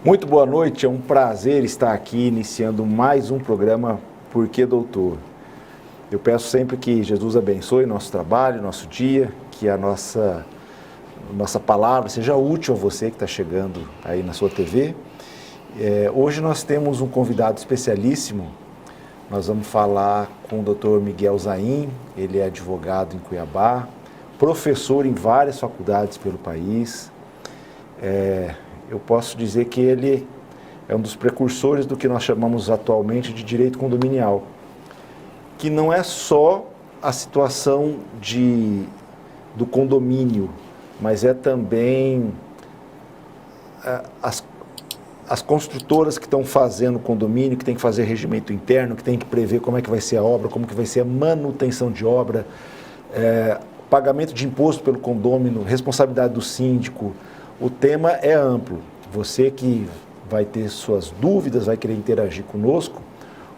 Muito boa noite, é um prazer estar aqui iniciando mais um programa Por que Doutor? Eu peço sempre que Jesus abençoe nosso trabalho, nosso dia, que a nossa palavra seja útil a você que está chegando aí na sua TV. Hoje nós temos um convidado especialíssimo, nós vamos falar com o Dr. Miguel Zain, ele é advogado em Cuiabá, professor em várias faculdades pelo país. Eu posso dizer que ele é um dos precursores do que nós chamamos atualmente de direito condominial, que não é só a situação do condomínio, mas é também as construtoras que estão fazendo condomínio, que tem que fazer regimento interno, que tem que prever como é que vai ser a obra, como que vai ser a manutenção de obra, pagamento de imposto pelo condômino, responsabilidade do síndico. O tema é amplo. Você que vai ter suas dúvidas, vai querer interagir conosco,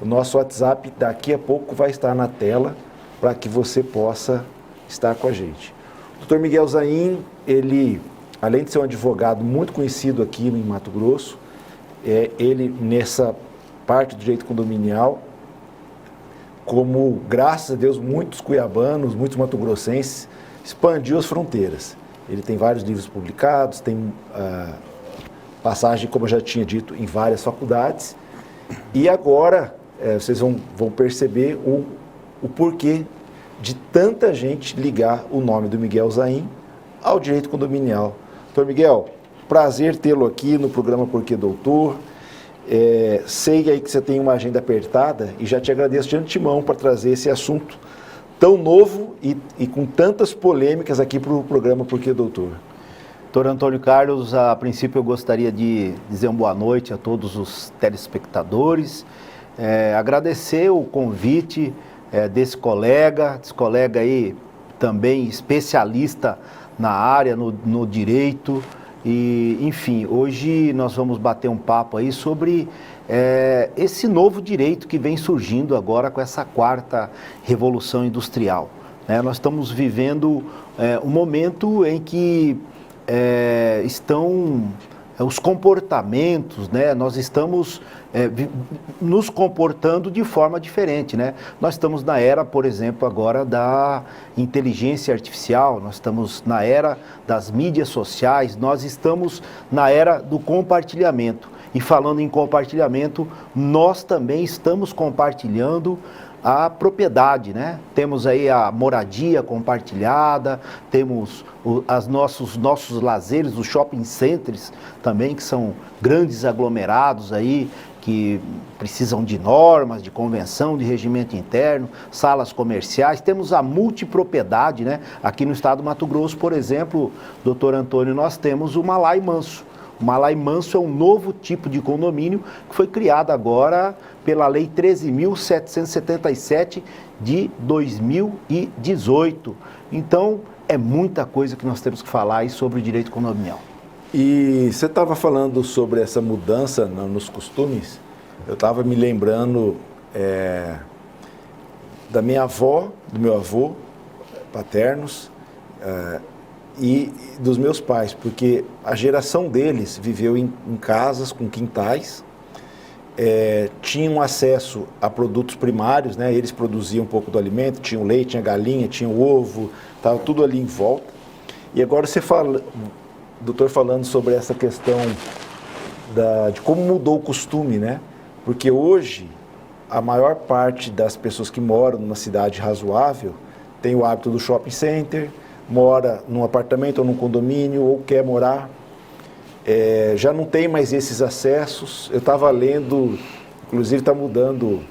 o nosso WhatsApp daqui a pouco vai estar na tela para que você possa estar com a gente. O Dr. Miguel Zain, ele, além de ser um advogado muito conhecido aqui em Mato Grosso, ele nessa parte do direito condominial, como, graças a Deus, muitos cuiabanos, muitos matogrossenses, expandiu as fronteiras. Ele tem vários livros publicados, tem passagem, como eu já tinha dito, em várias faculdades. E agora vocês vão perceber o porquê de tanta gente ligar o nome do Miguel Zain ao direito condominial. Doutor Miguel, prazer tê-lo aqui no programa Por que Doutor? Sei aí que você tem uma agenda apertada e já te agradeço de antemão por trazer esse assunto tão novo e com tantas polêmicas aqui para o programa Por que Doutor? Doutor Antônio Carlos, a princípio eu gostaria de dizer uma boa noite a todos os telespectadores, agradecer o convite desse colega aí também especialista na área, no direito, e enfim, hoje nós vamos bater um papo aí sobre esse novo direito que vem surgindo agora com essa quarta revolução industrial. Nós estamos vivendo um momento em que estão os comportamentos, nós estamos nos comportando de forma diferente, Nós estamos na era, por exemplo, agora da inteligência artificial, nós estamos na era das mídias sociais, nós estamos na era do compartilhamento. E falando em compartilhamento, nós também estamos compartilhando a propriedade, Temos aí a moradia compartilhada, temos nossos lazeres, os shopping centers também, que são grandes aglomerados aí, que precisam de normas, de convenção, de regimento interno, salas comerciais. Temos a multipropriedade, Aqui no estado do Mato Grosso, por exemplo, doutor Antônio, nós temos o Malai Manso. O Malai Manso é um novo tipo de condomínio que foi criado agora pela Lei 13.777 de 2018. Então, é muita coisa que nós temos que falar aí sobre o direito condominial. E você estava falando sobre essa mudança nos costumes, eu estava me lembrando da minha avó, do meu avô, paternos, e dos meus pais, porque a geração deles viveu em casas com quintais, tinham acesso a produtos primários, eles produziam um pouco do alimento, tinham leite, tinha galinha, tinha ovo, estava tudo ali em volta. E agora você fala, doutor, falando sobre essa questão de como mudou o costume, Porque hoje a maior parte das pessoas que moram numa cidade razoável tem o hábito do shopping center, mora num apartamento ou num condomínio, ou quer morar, já não tem mais esses acessos. Eu estava lendo, inclusive está mudando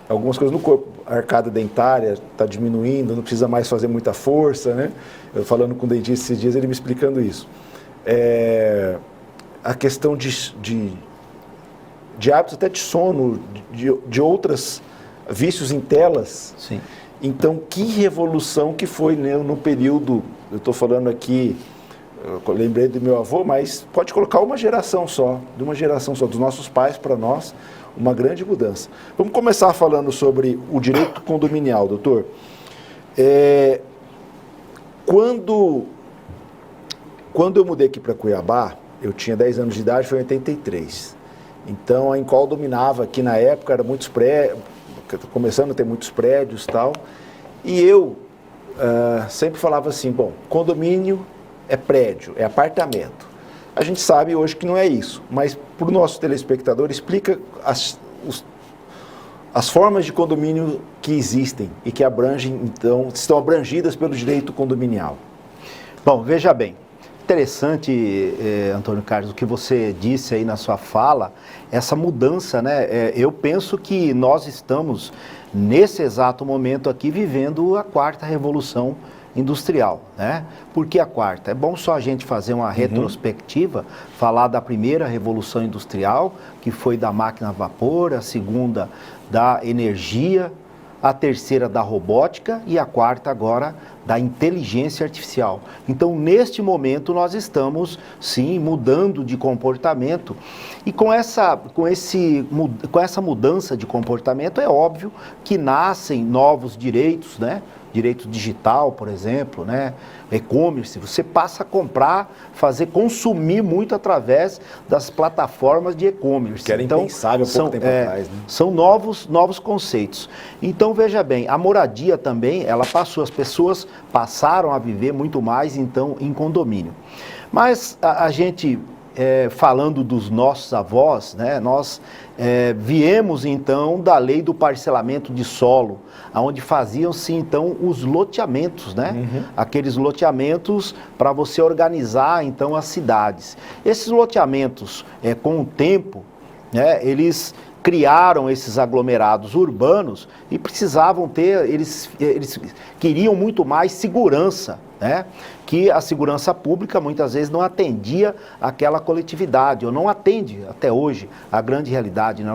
algumas coisas no corpo, a arcada dentária está diminuindo, não precisa mais fazer muita força, Eu falando com o dentista esses dias, ele me explicando isso. A questão de hábitos até de sono, de outros vícios em telas. Sim. Então, que revolução que foi no período, eu estou falando aqui, eu lembrei do meu avô, mas pode colocar uma geração só, dos nossos pais para nós, uma grande mudança. Vamos começar falando sobre o direito condominial, doutor. Quando eu mudei aqui para Cuiabá, eu tinha 10 anos de idade, foi em 83. Então a Encol dominava aqui na época, era muitos prédios, começando a ter muitos prédios e tal, e eu sempre falava assim, bom, condomínio é prédio, é apartamento. A gente sabe hoje que não é isso, mas para o nosso telespectador explica as formas de condomínio que existem e que abrangem, então, estão abrangidas pelo direito condominial. Bom, veja bem, interessante, Antônio Carlos, o que você disse aí na sua fala, essa mudança, né? Eu penso que nós estamos, nesse exato momento aqui, vivendo a quarta revolução industrial, né? Por que a quarta? É bom só a gente fazer uma retrospectiva, falar da primeira revolução industrial, que foi da máquina a vapor, a segunda da energia, a terceira da robótica e a quarta agora da inteligência artificial. Então, neste momento, nós estamos, sim, mudando de comportamento e com essa mudança de comportamento, é óbvio que nascem novos direitos, né? Direito digital, por exemplo, né? E-commerce, você passa a comprar, consumir muito através das plataformas de e-commerce. Que era impensável há pouco tempo atrás, né? São novos conceitos. Então, veja bem, a moradia também, ela passou, as pessoas passaram a viver muito mais, então, em condomínio. Mas a gente, falando dos nossos avós, né, nós viemos, então, da lei do parcelamento de solo, onde faziam-se, então, os loteamentos, né? Aqueles loteamentos para você organizar, então, as cidades. Esses loteamentos, com o tempo, né, eles criaram esses aglomerados urbanos e precisavam ter, eles queriam muito mais segurança, né? Que a segurança pública muitas vezes não atendia aquela coletividade, ou não atende até hoje a grande realidade, né?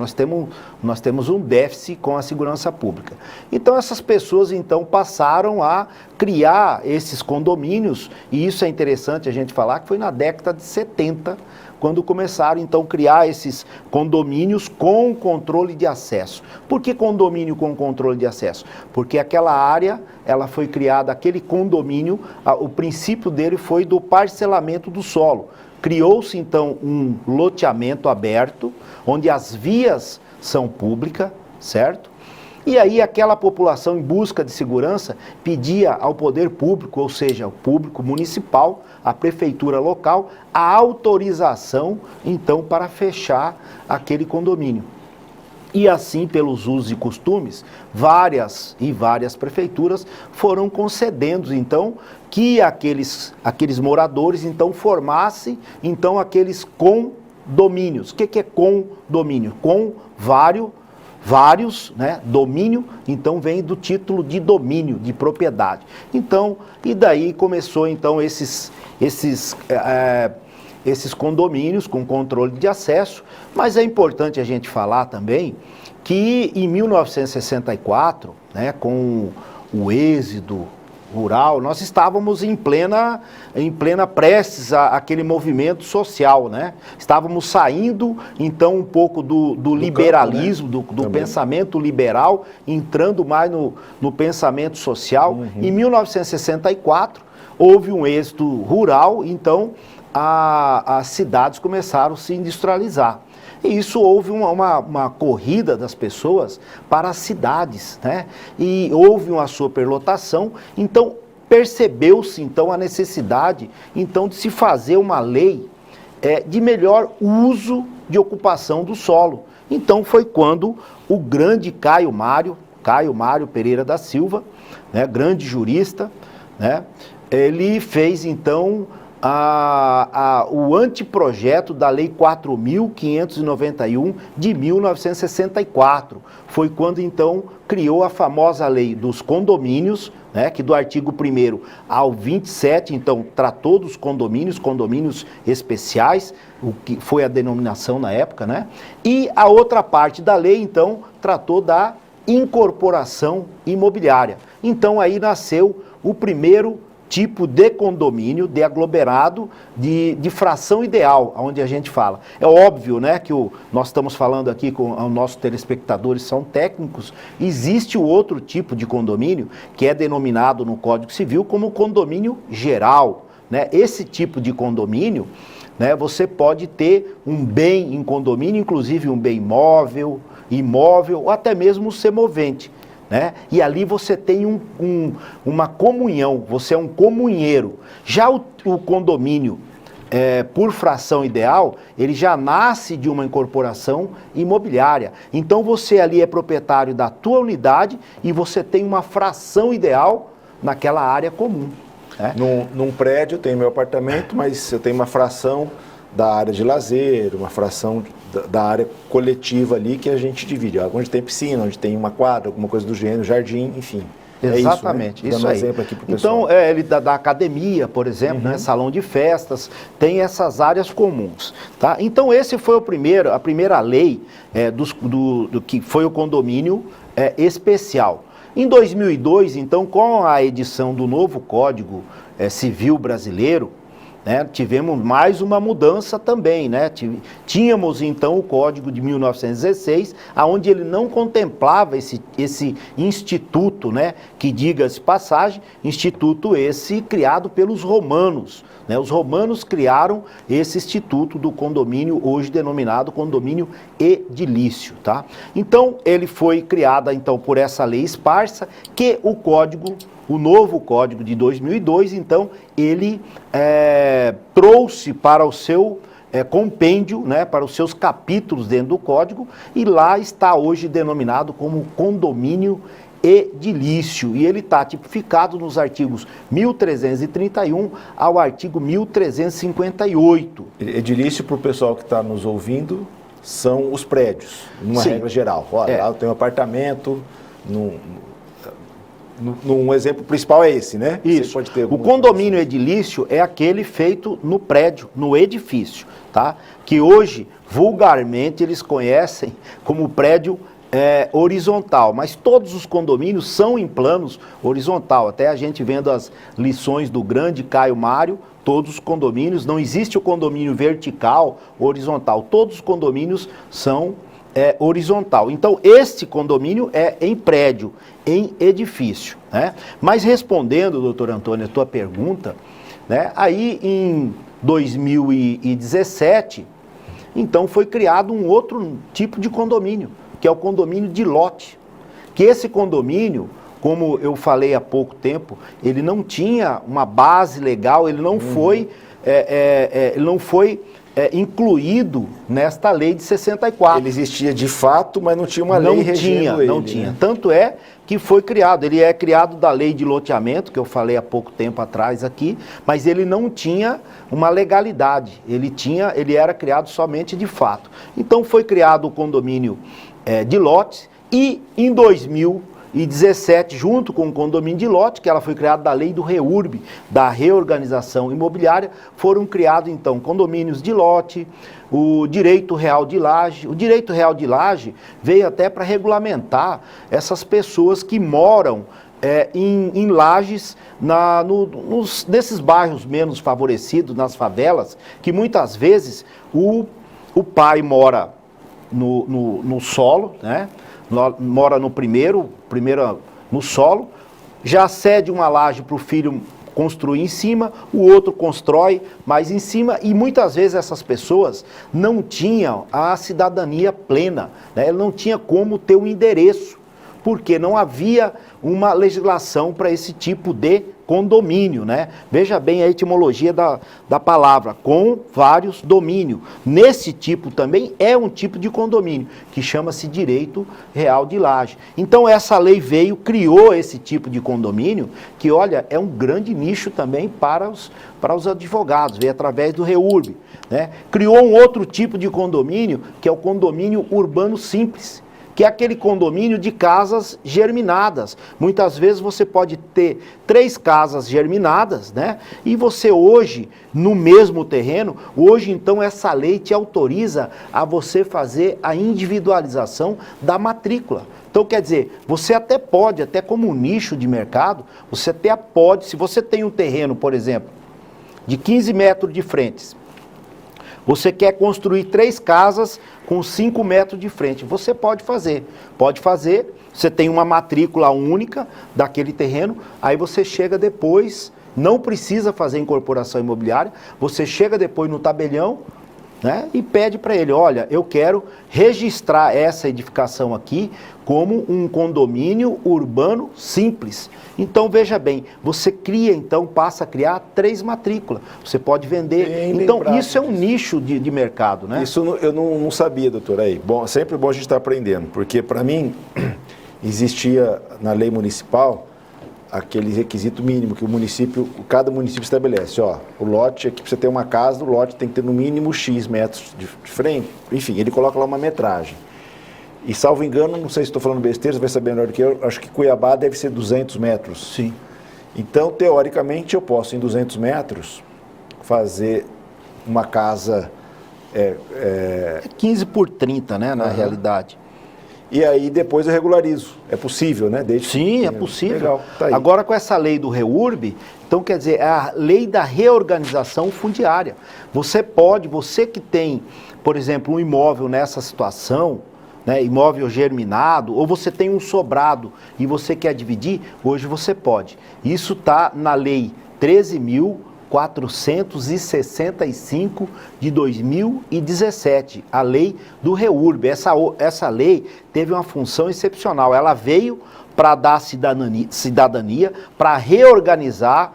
Nós temos um déficit com a segurança pública. Então essas pessoas então passaram a criar esses condomínios, e isso é interessante a gente falar que foi na década de 70, quando começaram então a criar esses condomínios com controle de acesso. Por que condomínio com controle de acesso? Porque aquela área, ela foi criada, aquele condomínio, o princípio dele foi do parcelamento do solo. Criou-se então um loteamento aberto, onde as vias são públicas, certo? E aí aquela população em busca de segurança pedia ao poder público, ou seja, o público municipal, a prefeitura local, a autorização, então, para fechar aquele condomínio. E assim, pelos usos e costumes, várias prefeituras foram concedendo, então, que aqueles moradores, então, formassem, então, aqueles condomínios. O que é condomínio? Com vários, né? Domínio, então vem do título de domínio, de propriedade. Então, e daí começou então esses condomínios com controle de acesso, mas é importante a gente falar também que em 1964, né, com o êxodo rural, nós estávamos em plena prestes àquele movimento social, né? Estávamos saindo, então, um pouco do liberalismo, campo, né? do pensamento liberal, entrando mais no pensamento social. Em 1964, houve um êxodo rural, então, as cidades começaram a se industrializar. E isso houve uma corrida das pessoas para as cidades, né? E houve uma superlotação, então percebeu-se então a necessidade então de se fazer uma lei de melhor uso de ocupação do solo. Então foi quando o grande Caio Mário Pereira da Silva, né, grande jurista, né, ele fez então o anteprojeto da Lei 4.591 de 1964. Foi quando, então, criou a famosa lei dos condomínios, né, que do artigo 1º ao 27, então, tratou dos condomínios especiais, o que foi a denominação na época, né? E a outra parte da lei, então, tratou da incorporação imobiliária. Então, aí nasceu o primeiro tipo de condomínio, de aglomerado, de fração ideal, onde a gente fala. É óbvio, né, que nós estamos falando aqui com os nossos telespectadores, são técnicos, existe o outro tipo de condomínio, que é denominado no Código Civil como condomínio geral, né? Esse tipo de condomínio, né, você pode ter um bem em condomínio, inclusive um bem móvel, imóvel ou até mesmo um semovente, né? E ali você tem uma comunhão, você é um comunheiro. Já o condomínio, por fração ideal, ele já nasce de uma incorporação imobiliária. Então você ali é proprietário da tua unidade e você tem uma fração ideal naquela área comum. Né? Num prédio eu tenho meu apartamento, mas eu tenho uma fração da área de lazer, uma fração da área coletiva ali que a gente divide. Onde tem piscina, onde tem uma quadra, alguma coisa do gênero, jardim, enfim. Exatamente, isso, né? Dando um exemplo aqui pro pessoal. Então, ele da academia, por exemplo, né, salão de festas, tem essas áreas comuns. Tá? Então, esse foi a primeira lei do que foi o condomínio especial. Em 2002, então, com a edição do novo Código Civil Brasileiro, né, tivemos mais uma mudança também, né? Tínhamos então o Código de 1916, aonde ele não contemplava esse instituto, né, que, diga-se passagem, instituto esse criado pelos romanos, né? Os romanos criaram esse instituto do condomínio, hoje denominado condomínio edilício, tá? Então, ele foi criado então por essa lei esparsa, que o novo Código de 2002, então, ele trouxe para o seu compêndio, né, para os seus capítulos dentro do Código, e lá está hoje denominado como condomínio edilício, e ele está tipificado nos artigos 1331 ao artigo 1358. Edilício, para o pessoal que está nos ouvindo, são os prédios, numa regra geral. Olha, lá eu tenho um apartamento, um exemplo principal é esse, né? Isso. Pode ter o condomínio edilício é aquele feito no prédio, no edifício, tá? Que hoje, vulgarmente, eles conhecem como prédio horizontal, mas todos os condomínios são em planos horizontal. Até a gente vendo as lições do grande Caio Mário, todos os condomínios, não existe o condomínio vertical, horizontal, todos os condomínios são horizontal. Então, este condomínio é em prédio, em edifício, né? Mas respondendo, doutor Antônio, a tua pergunta, né, aí em 2017, então foi criado um outro tipo de condomínio, que é o condomínio de lote. Que esse condomínio, como eu falei há pouco tempo, ele não tinha uma base legal, ele não foi incluído nesta lei de 64. Ele existia de fato, mas não tinha uma lei regendo ele. Não tinha. Tanto é que foi criado. Ele é criado da lei de loteamento, que eu falei há pouco tempo atrás aqui, mas ele não tinha uma legalidade. Ele era criado somente de fato. Então foi criado o condomínio de lotes e em 2017, junto com o condomínio de lote, que ela foi criada da lei do REURB, da reorganização imobiliária, foram criados então condomínios de lote, o direito real de laje. O direito real de laje veio até para regulamentar essas pessoas que moram em lajes nesses bairros menos favorecidos, nas favelas, que muitas vezes o pai mora no solo, né? Mora no primeiro no solo, já cede uma laje para o filho construir em cima, o outro constrói mais em cima, e muitas vezes essas pessoas não tinham a cidadania plena, né? Ele não tinha como ter um endereço, porque não havia uma legislação para esse tipo de condomínio, né? Veja bem a etimologia da palavra, com vários domínios. Nesse tipo também é um tipo de condomínio, que chama-se direito real de laje. Então essa lei criou esse tipo de condomínio, que olha, é um grande nicho também para os advogados, veio através do REURB, né? Criou um outro tipo de condomínio, que é o condomínio urbano simples, que é aquele condomínio de casas germinadas. Muitas vezes você pode ter 3 casas germinadas, né? E você hoje, no mesmo terreno, hoje então essa lei te autoriza a você fazer a individualização da matrícula. Então, quer dizer, você até pode, até como um nicho de mercado, você até pode, se você tem um terreno, por exemplo, de 15 metros de frente, você quer construir 3 casas com 5 metros de frente, você pode fazer. Você tem uma matrícula única daquele terreno, aí você chega depois não precisa fazer incorporação imobiliária, você chega depois no tabelião, né, e pede para ele, olha, eu quero registrar essa edificação aqui como um condomínio urbano simples. Então, veja bem, você cria, então, passa a criar 3 matrículas. Você pode vender. Bem então, lembrado isso é um nicho de mercado, né? Isso eu não sabia, doutor. Aí, bom, sempre bom a gente estar aprendendo, porque para mim existia na lei municipal aquele requisito mínimo que cada município estabelece. Ó, o lote aqui, para você ter uma casa, o lote tem que ter no mínimo X metros de frente. Enfim, ele coloca lá uma metragem. E, salvo engano, não sei se estou falando besteira, você vai saber melhor do que eu, acho que Cuiabá deve ser 200 metros. Sim. Então, teoricamente, eu posso, em 200 metros, fazer uma casa... 15 por 30, né, na realidade. E aí depois eu regularizo. É possível, né? Sim, é possível. Legal, tá aí. Agora, com essa lei do REURB, então quer dizer, é a lei da reorganização fundiária. Você que tem, por exemplo, um imóvel nessa situação, né, imóvel germinado, ou você tem um sobrado e você quer dividir, hoje você pode. Isso está na lei 13.465 de 2017, a lei do REURB. Essa lei teve uma função excepcional, ela veio para dar cidadania, para reorganizar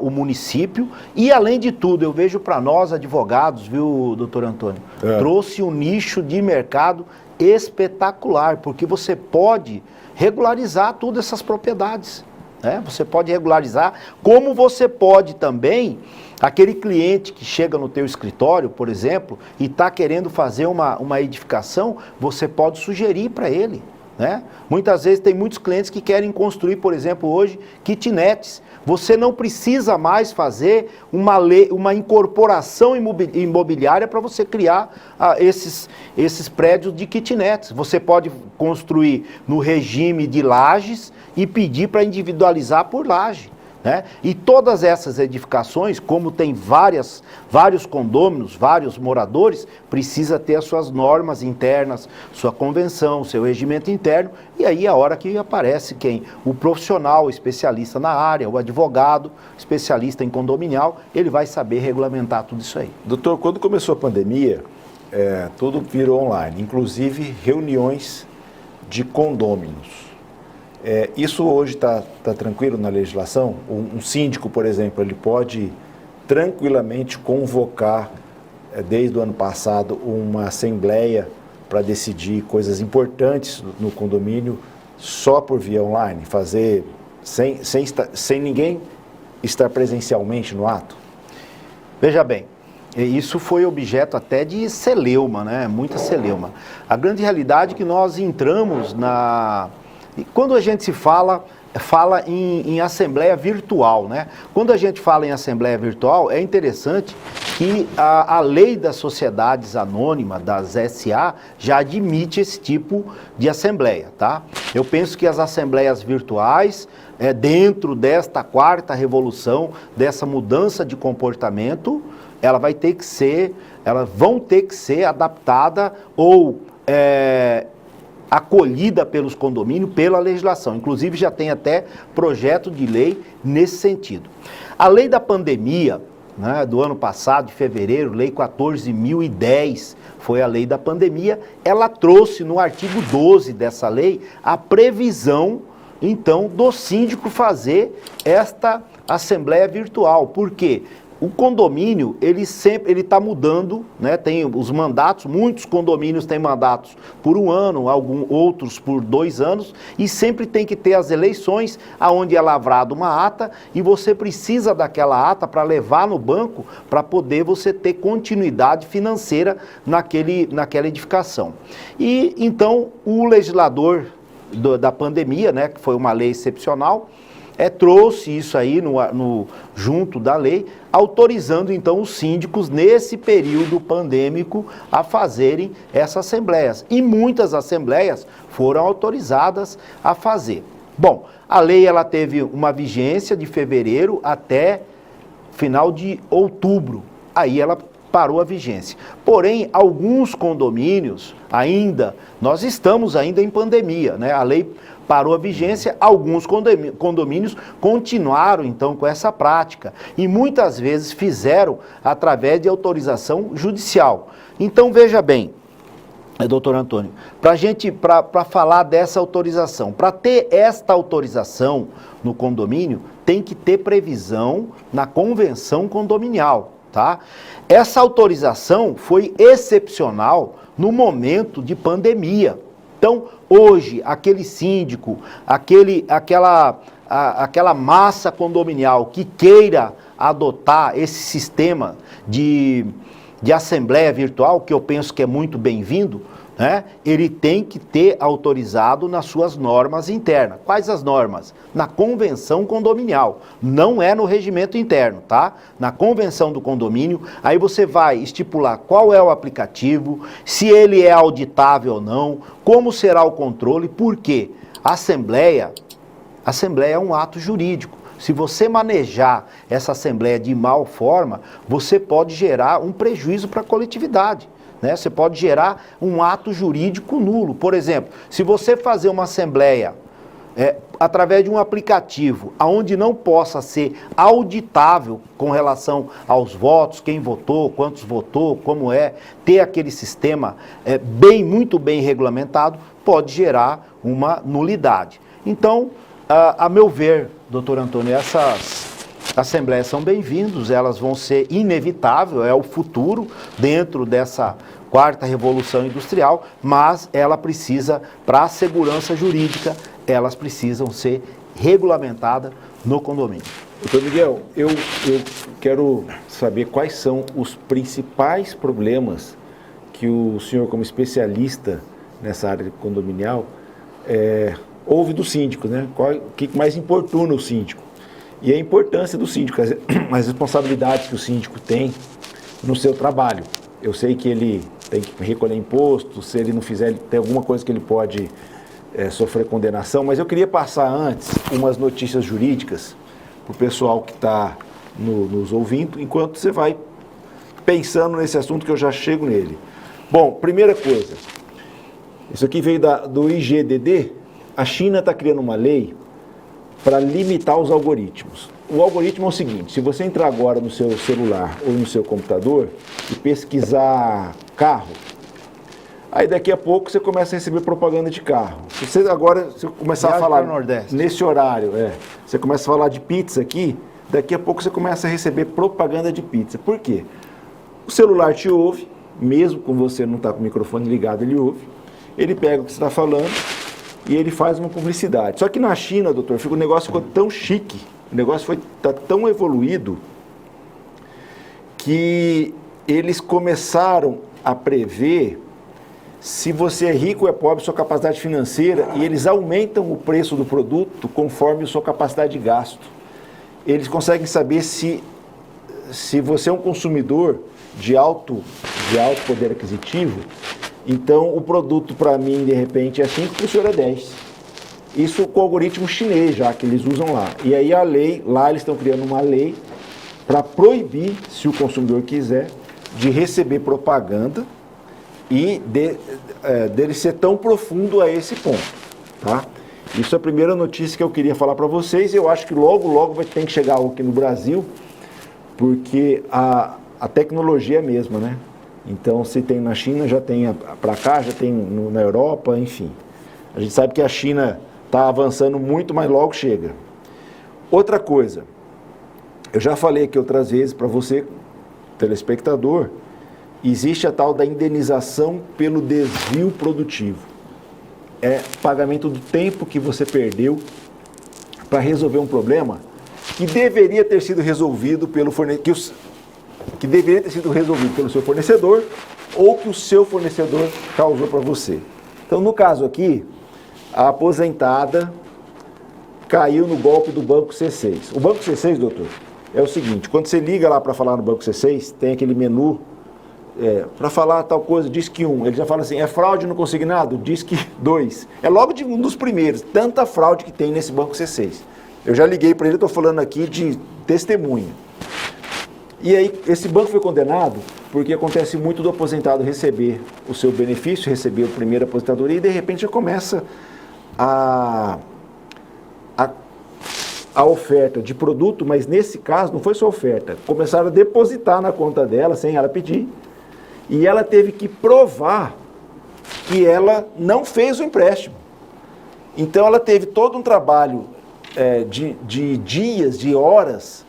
o município e, além de tudo, eu vejo para nós advogados, viu, doutor Antônio, trouxe um nicho de mercado espetacular, porque você pode regularizar todas essas propriedades. Você pode regularizar, como você pode também, aquele cliente que chega no teu escritório, por exemplo, e está querendo fazer uma edificação, você pode sugerir para ele. Muitas vezes tem muitos clientes que querem construir, por exemplo, hoje, kitnets. Você não precisa mais fazer uma incorporação imobiliária para você criar esses prédios de kitnets. Você pode construir no regime de lajes e pedir para individualizar por laje. E todas essas edificações, como tem vários condôminos, vários moradores, precisa ter as suas normas internas, sua convenção, seu regimento interno, e aí é a hora que aparece quem? O profissional, o especialista na área, o advogado, especialista em condominial, ele vai saber regulamentar tudo isso aí. Doutor, quando começou a pandemia, tudo virou online, inclusive reuniões de condôminos. Isso hoje está tranquilo na legislação? Um síndico, por exemplo, ele pode tranquilamente convocar, desde o ano passado, uma assembleia para decidir coisas importantes no condomínio só por via online? Fazer sem ninguém estar presencialmente no ato? Veja bem, isso foi objeto até de celeuma, muita celeuma. A grande realidade é que nós entramos E quando a gente fala em assembleia virtual, Quando a gente fala em assembleia virtual, é interessante que a lei das sociedades anônimas, das SA, já admite esse tipo de assembleia, tá? Eu penso que as assembleias virtuais, dentro desta 4ª revolução, dessa mudança de comportamento, elas vão ter que ser adaptadas ou acolhida pelos condomínios, pela legislação. Inclusive, já tem até projeto de lei nesse sentido. A lei da pandemia, do ano passado, de fevereiro, lei 14.010, foi a lei da pandemia, ela trouxe no artigo 12 dessa lei a previsão, então, do síndico fazer esta assembleia virtual. Por quê? O condomínio, ele está mudando, tem os mandatos, muitos condomínios têm mandatos por 1 ano, outros por 2 anos, e sempre tem que ter as eleições, onde é lavrada uma ata, e você precisa daquela ata para levar no banco, para poder você ter continuidade financeira naquela edificação. E, então, o legislador da pandemia, que foi uma lei excepcional, trouxe isso aí junto da lei, autorizando então os síndicos nesse período pandêmico a fazerem essas assembleias. E muitas assembleias foram autorizadas a fazer. Bom, a lei ela teve uma vigência de fevereiro até final de outubro. Aí ela parou a vigência. Porém, alguns condomínios ainda, nós estamos ainda em pandemia, né? A lei parou a vigência, alguns condomínios continuaram então com essa prática e muitas vezes fizeram através de autorização judicial. Então veja bem, doutor Antônio, para falar dessa autorização, para ter esta autorização no condomínio, tem que ter previsão na convenção condominial, tá? Essa autorização foi excepcional no momento de pandemia. Então, hoje, aquele síndico, aquela massa condominial que queira adotar esse sistema de assembleia virtual, que eu penso que é muito bem-vindo, né? Ele tem que ter autorizado nas suas normas internas. Quais as normas? Na convenção condominial, não é no regimento interno, tá? Na convenção do condomínio, aí você vai estipular qual é o aplicativo, se ele é auditável ou não, como será o controle, porque a assembleia é um ato jurídico. Se você manejar essa assembleia de mal forma, você pode gerar um prejuízo para a coletividade, né? Você pode gerar um ato jurídico nulo. Por exemplo, se você fazer uma assembleia através de um aplicativo, onde não possa ser auditável com relação aos votos, quem votou, quantos votou, como ter aquele sistema muito bem regulamentado, pode gerar uma nulidade. Então, a meu ver, doutor Antônio, essas assembleias são bem-vindas, elas vão ser inevitáveis, é o futuro dentro dessa quarta revolução industrial, mas ela precisa, para a segurança jurídica, elas precisam ser regulamentadas no condomínio. Doutor Miguel, eu quero saber quais são os principais problemas que o senhor, como especialista nessa área condominial, ouve do síndico, né? O que mais importuna o síndico? E a importância do síndico, as responsabilidades que o síndico tem no seu trabalho. Eu sei que ele tem que recolher imposto, se ele não fizer, tem alguma coisa que ele pode sofrer condenação, mas eu queria passar antes umas notícias jurídicas para o pessoal que está nos ouvindo, enquanto você vai pensando nesse assunto que eu já chego nele. Bom, primeira coisa, isso aqui veio do IGDD. A China está criando uma lei para limitar os algoritmos. O algoritmo é o seguinte: se você entrar agora no seu celular ou no seu computador e pesquisar carro, aí daqui a pouco você começa a receber propaganda de carro. Se você começar a falar nesse horário, você começa a falar de pizza aqui, daqui a pouco você começa a receber propaganda de pizza. Por quê? O celular te ouve, mesmo com você não estar com o microfone ligado, ele ouve, ele pega o que você está falando e ele faz uma publicidade. Só que na China, doutor, o negócio ficou tão chique, o negócio está tão evoluído, que eles começaram a prever se você é rico ou é pobre, sua capacidade financeira, e eles aumentam o preço do produto conforme a sua capacidade de gasto. Eles conseguem saber se você é um consumidor de alto poder aquisitivo, então o produto para mim, de repente, é 5, para o senhor é 10. Isso com o algoritmo chinês já, que eles usam lá. E aí a lei, lá eles estão criando uma lei para proibir, se o consumidor quiser, de receber propaganda e dele ser tão profundo a esse ponto, tá? Isso é a primeira notícia que eu queria falar para vocês. Eu acho que logo vai ter que chegar algo aqui no Brasil, porque a tecnologia é a mesma, né? Então, se tem na China, já tem para cá, já tem na Europa, enfim. A gente sabe que a China está avançando muito, mas logo chega. Outra coisa, eu já falei aqui outras vezes para você, telespectador, existe a tal da indenização pelo desvio produtivo. É pagamento do tempo que você perdeu para resolver um problema que deveria ter sido resolvido pelo que deveria ter sido resolvido pelo seu fornecedor ou que o seu fornecedor causou para você. Então, no caso aqui, a aposentada caiu no golpe do Banco C6. O Banco C6, doutor, é o seguinte: quando você liga lá para falar no Banco C6, tem aquele menu para falar tal coisa, diz que 1. Ele já fala assim: é fraude no consignado? Diz que 2. É logo de um dos primeiros. Tanta fraude que tem nesse Banco C6. Eu já liguei para ele, estou falando aqui de testemunha. E aí, esse banco foi condenado porque acontece muito do aposentado receber o seu benefício, receber a primeira aposentadoria e de repente já começa a oferta de produto, mas nesse caso não foi só oferta, começaram a depositar na conta dela sem ela pedir e ela teve que provar que ela não fez o empréstimo. Então ela teve todo um trabalho de dias, de horas,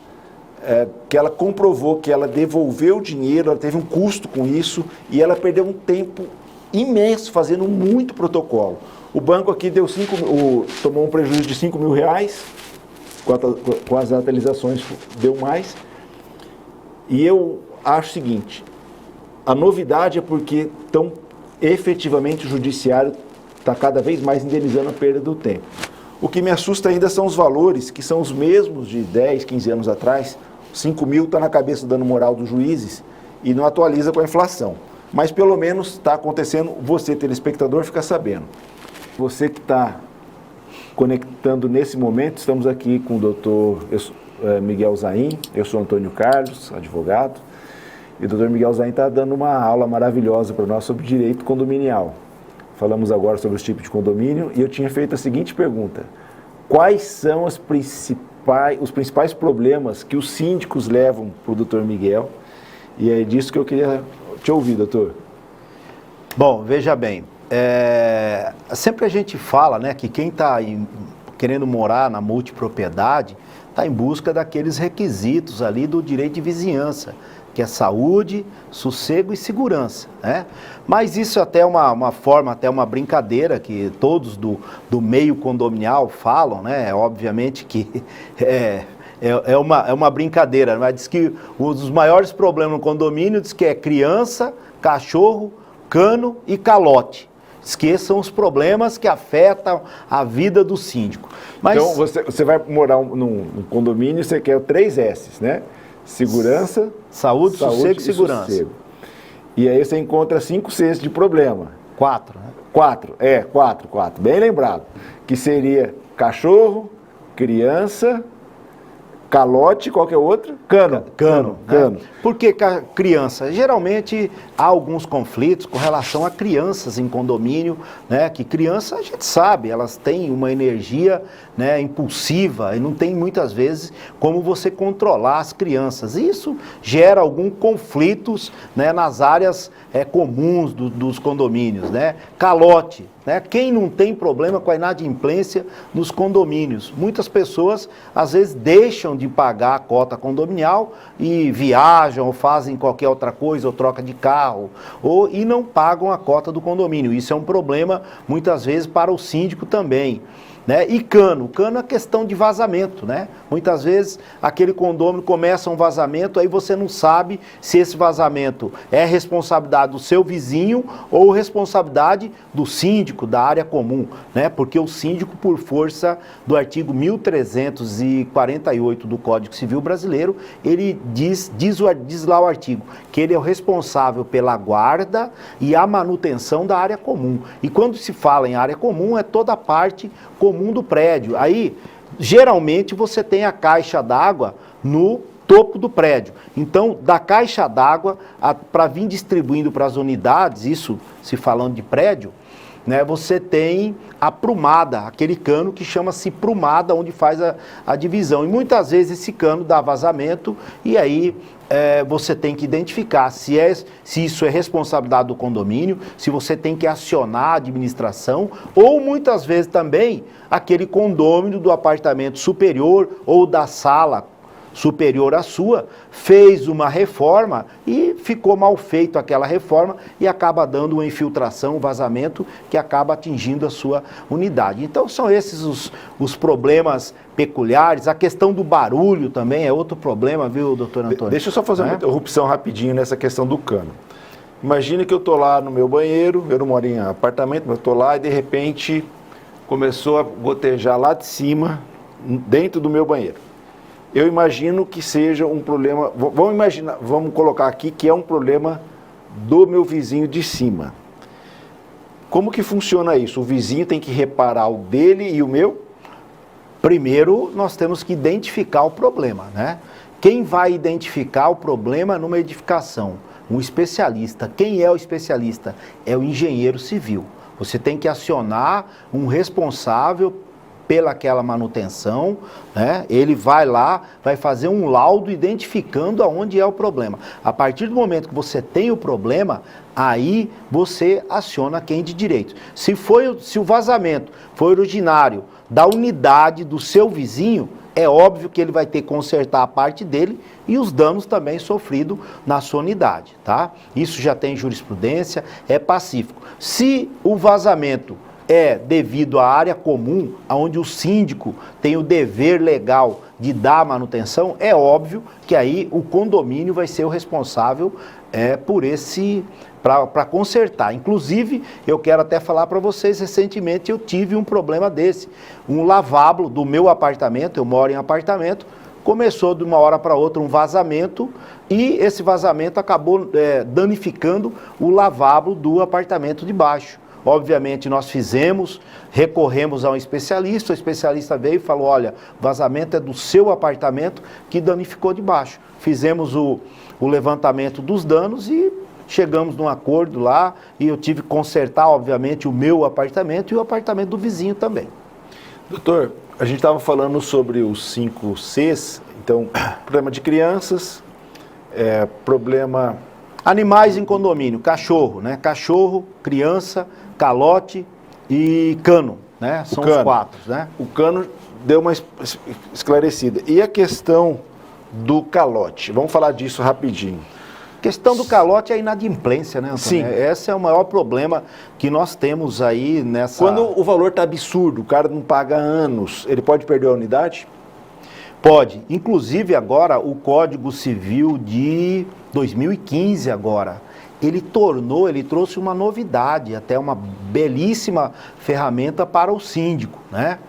que ela comprovou que ela devolveu o dinheiro, ela teve um custo com isso e ela perdeu um tempo imenso fazendo muito protocolo. O banco aqui tomou um prejuízo de R$5 mil, com as atualizações deu mais. E eu acho o seguinte, a novidade é porque efetivamente o judiciário está cada vez mais indenizando a perda do tempo. O que me assusta ainda são os valores, que são os mesmos de 10, 15 anos atrás. 5 mil está na cabeça dando moral dos juízes e não atualiza com a inflação. Mas pelo menos está acontecendo, você, telespectador, fica sabendo. Você que está conectando nesse momento, estamos aqui com o doutor Miguel Zain, eu sou Antônio Carlos, advogado, e o doutor Miguel Zain está dando uma aula maravilhosa para nós sobre direito condominial. Falamos agora sobre os tipos de condomínio e eu tinha feito a seguinte pergunta: quais são os principais problemas que os síndicos levam para o doutor Miguel? E é disso que eu queria te ouvir, doutor. Bom, veja bem, sempre a gente fala, né, que quem está querendo morar na multipropriedade está em busca daqueles requisitos ali do direito de vizinhança, que é saúde, sossego e segurança, né? Mas isso até é uma forma, até uma brincadeira que todos do meio condominial falam, né? Obviamente que é uma brincadeira, mas diz que um dos maiores problemas no condomínio diz que é criança, cachorro, cano e calote. Diz que esses são os problemas que afetam a vida do síndico. Mas, então você vai morar num condomínio e você quer 3 S's, né? Segurança, saúde, sossego e segurança. Sossego. E aí você encontra 5 C's de problema. 4, né? 4, 4, bem lembrado. Que seria cachorro, criança, calote, qual que é o outro? Cano. Né? Por que criança? Geralmente há alguns conflitos com relação a crianças em condomínio, né? Que criança, a gente sabe, elas têm uma energia, né, impulsiva e não tem muitas vezes como você controlar as crianças. E isso gera alguns conflitos, né, nas áreas comuns dos condomínios, né? Calote. Né? Quem não tem problema com a inadimplência nos condomínios? Muitas pessoas, às vezes, deixam de pagar a cota condominial e viajam ou fazem qualquer outra coisa, ou troca de carro, e não pagam a cota do condomínio. Isso é um problema, muitas vezes, para o síndico também. Né? E cano é questão de vazamento, né? Muitas vezes aquele condomínio começa um vazamento, aí você não sabe se esse vazamento é responsabilidade do seu vizinho ou responsabilidade do síndico, da área comum, né? Porque o síndico, por força do artigo 1348 do Código Civil Brasileiro, ele diz lá o artigo, que ele é o responsável pela guarda e a manutenção da área comum. E quando se fala em área comum, é toda a parte comum do prédio. Aí, geralmente, você tem a caixa d'água no topo do prédio. Então, da caixa d'água, para vir distribuindo para as unidades, isso se falando de prédio, né, você tem a prumada, aquele cano que chama-se prumada, onde faz a divisão. E muitas vezes esse cano dá vazamento e aí você tem que identificar se isso é responsabilidade do condomínio, se você tem que acionar a administração, ou muitas vezes também aquele condômino do apartamento superior ou da sala superior à sua, fez uma reforma e ficou mal feito aquela reforma e acaba dando uma infiltração, um vazamento que acaba atingindo a sua unidade. Então são esses os problemas peculiares. A questão do barulho também é outro problema, viu, doutor Antônio? Deixa eu só fazer uma interrupção rapidinho nessa questão do cano. Imagine que eu estou lá no meu banheiro, eu não moro em apartamento, mas eu estou lá e de repente começou a gotejar lá de cima, dentro do meu banheiro. Eu imagino que seja um problema, vamos colocar aqui que é um problema do meu vizinho de cima. Como que funciona isso? O vizinho tem que reparar o dele e o meu? Primeiro, nós temos que identificar o problema, né? Quem vai identificar o problema numa edificação? um especialista. Quem é o especialista? É o engenheiro civil. Você tem que acionar um responsável pelaquela manutenção, né? Ele vai lá, vai fazer um laudo identificando aonde é o problema. A partir do momento que você tem o problema, aí você aciona quem de direito. Se o vazamento foi originário da unidade do seu vizinho, é óbvio que ele vai ter que consertar a parte dele e os danos também sofridos na sua unidade, tá? Isso já tem jurisprudência, é pacífico. Se o vazamento é devido à área comum, onde o síndico tem o dever legal de dar a manutenção, é óbvio que aí o condomínio vai ser o responsável por para consertar. Inclusive, eu quero até falar para vocês, recentemente eu tive um problema desse. Um lavabo do meu apartamento, eu moro em apartamento, começou de uma hora para outra um vazamento e esse vazamento acabou danificando o lavabo do apartamento de baixo. Obviamente nós recorremos a um especialista, o especialista veio e falou, olha, vazamento é do seu apartamento que danificou de baixo. Fizemos o levantamento dos danos e chegamos num acordo lá e eu tive que consertar, obviamente, o meu apartamento e o apartamento do vizinho também. Doutor, a gente estava falando sobre os 5 Cs, então, problema de crianças, problema... Animais em condomínio, cachorro, né? Cachorro, criança, calote e cano, né? São os 4, né? O cano deu uma esclarecida. E a questão do calote? Vamos falar disso rapidinho. A questão do calote é a inadimplência, né, Antônio? Sim. Esse é o maior problema que nós temos aí nessa... Quando o valor está absurdo, o cara não paga há anos, ele pode perder a unidade? Pode. Inclusive agora o Código Civil de 2015 agora, ele trouxe uma novidade, até uma belíssima ferramenta para o síndico, né?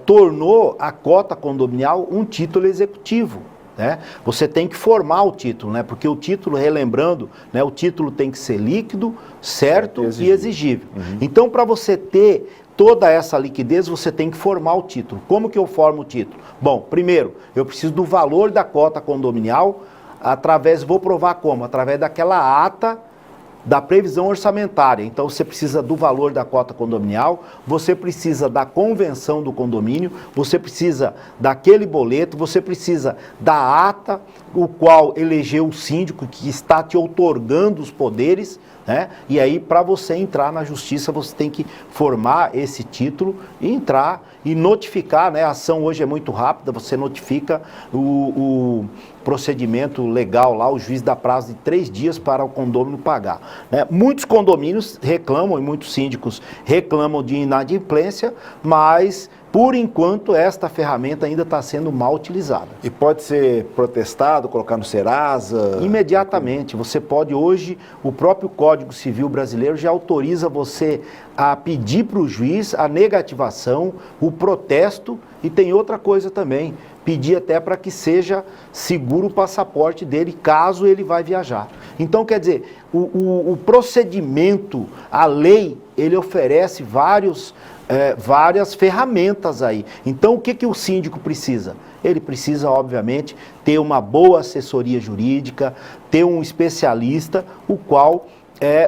Tornou a cota condominial um título executivo. Né? Você tem que formar o título, né? Porque o título, relembrando, né? O título tem que ser líquido, certo e exigível. Uhum. Então, para você ter toda essa liquidez, você tem que formar o título. Como que eu formo o título? Bom, primeiro, eu preciso do valor da cota condominial, vou provar como? Através daquela ata da previsão orçamentária. Então, você precisa do valor da cota condominial, você precisa da convenção do condomínio, você precisa daquele boleto, você precisa da ata, o qual elegeu o síndico, que está te outorgando os poderes, né? E aí, para você entrar na justiça, você tem que formar esse título e entrar e notificar, né? A ação hoje é muito rápida, você notifica o procedimento legal lá, o juiz dá prazo de 3 dias para o condômino pagar. Né? Muitos condomínios reclamam e muitos síndicos reclamam de inadimplência, mas por enquanto esta ferramenta ainda está sendo mal utilizada. E pode ser protestado, colocar no Serasa? Imediatamente. Você pode hoje, o próprio Código Civil brasileiro já autoriza você a pedir para o juiz a negativação, o protesto e tem outra coisa também. Pedir até para que seja seguro o passaporte dele, caso ele vá viajar. Então, quer dizer, o procedimento, a lei, ele oferece várias ferramentas aí. Então, o que o síndico precisa? Ele precisa, obviamente, ter uma boa assessoria jurídica, ter um especialista, o qual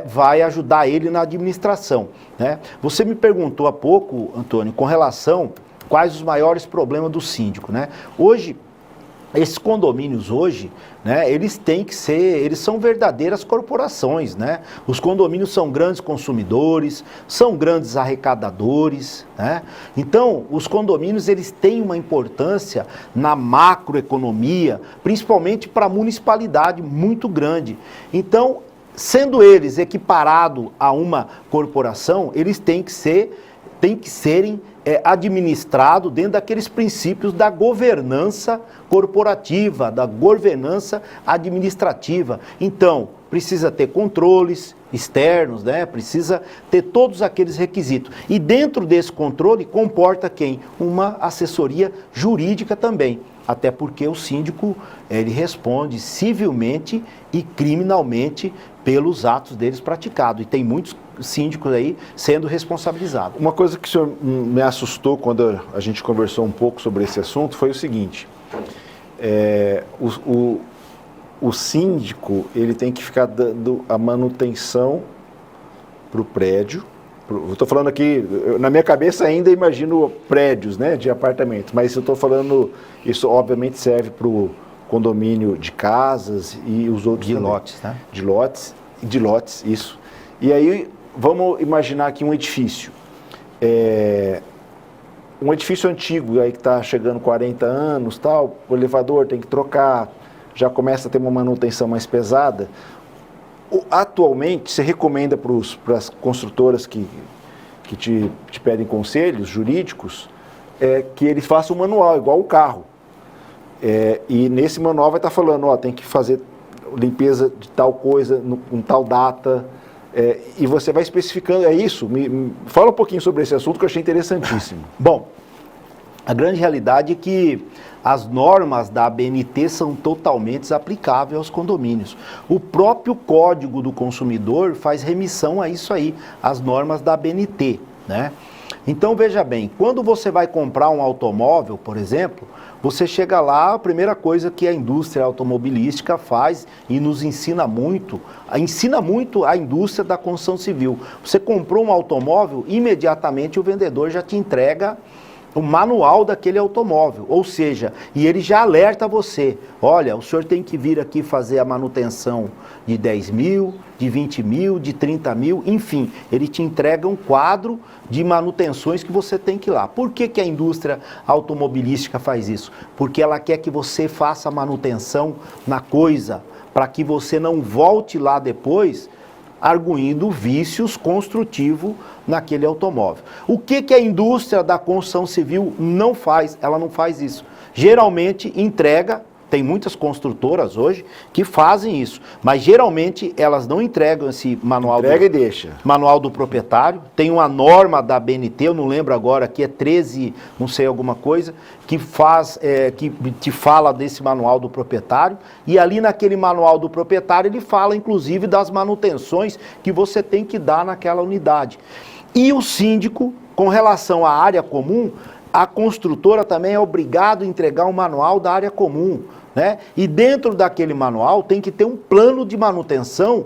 vai ajudar ele na administração. Né? Você me perguntou há pouco, Antônio, com relação quais os maiores problemas do síndico, né? Hoje, esses condomínios hoje, né, eles são verdadeiras corporações, né? Os condomínios são grandes consumidores, são grandes arrecadadores, né? Então, os condomínios, eles têm uma importância na macroeconomia, principalmente para a municipalidade, muito grande. Então, sendo eles equiparados a uma corporação, eles têm que serem administrado dentro daqueles princípios da governança corporativa, da governança administrativa. Então, precisa ter controles externos, né? Precisa ter todos aqueles requisitos. E dentro desse controle comporta quem? Uma assessoria jurídica também. Até porque o síndico, ele responde civilmente e criminalmente pelos atos deles praticados. E tem muitos síndicos aí sendo responsabilizados. Uma coisa que o senhor me assustou quando a gente conversou um pouco sobre esse assunto foi o seguinte, o síndico ele tem que ficar dando a manutenção para o prédio. Eu estou falando aqui, na minha cabeça ainda imagino prédios, né, de apartamentos, mas eu estou falando, isso obviamente serve para o condomínio de casas e os outros de também. lotes, né? De lotes, isso. E aí, vamos imaginar aqui um edifício. Um edifício antigo, aí que está chegando 40 anos, tal, o elevador tem que trocar, já começa a ter uma manutenção mais pesada. Atualmente, você recomenda para as construtoras que te pedem conselhos jurídicos que eles façam um manual, igual o carro. E nesse manual vai estar falando, ó, tem que fazer limpeza de tal coisa, com tal data, e você vai especificando, é isso? Fala um pouquinho sobre esse assunto que eu achei interessantíssimo. Bom, a grande realidade é que as normas da ABNT são totalmente aplicáveis aos condomínios. O próprio Código do Consumidor faz remissão a isso aí, as normas da ABNT, né? Então, veja bem, quando você vai comprar um automóvel, por exemplo, você chega lá, a primeira coisa que a indústria automobilística faz e nos ensina muito a indústria da construção civil. Você comprou um automóvel, imediatamente o vendedor já te entrega o manual daquele automóvel, ou seja, e ele já alerta você, olha, o senhor tem que vir aqui fazer a manutenção de 10 mil, de 20 mil, de 30 mil, enfim, ele te entrega um quadro de manutenções que você tem que ir lá. Por que a indústria automobilística faz isso? Porque ela quer que você faça a manutenção na coisa, para que você não volte lá depois arguindo vícios construtivos naquele automóvel. O que a indústria da construção civil não faz? Ela não faz isso. Geralmente entrega, tem muitas construtoras hoje que fazem isso, mas geralmente elas não entregam esse manual. Entrega e deixa. Manual do proprietário. Tem uma norma da ABNT, eu não lembro agora, que é 13, não sei alguma coisa, que te fala desse manual do proprietário, e ali naquele manual do proprietário ele fala inclusive das manutenções que você tem que dar naquela unidade. E o síndico, com relação à área comum, a construtora também é obrigada a entregar um manual da área comum, né? E dentro daquele manual tem que ter um plano de manutenção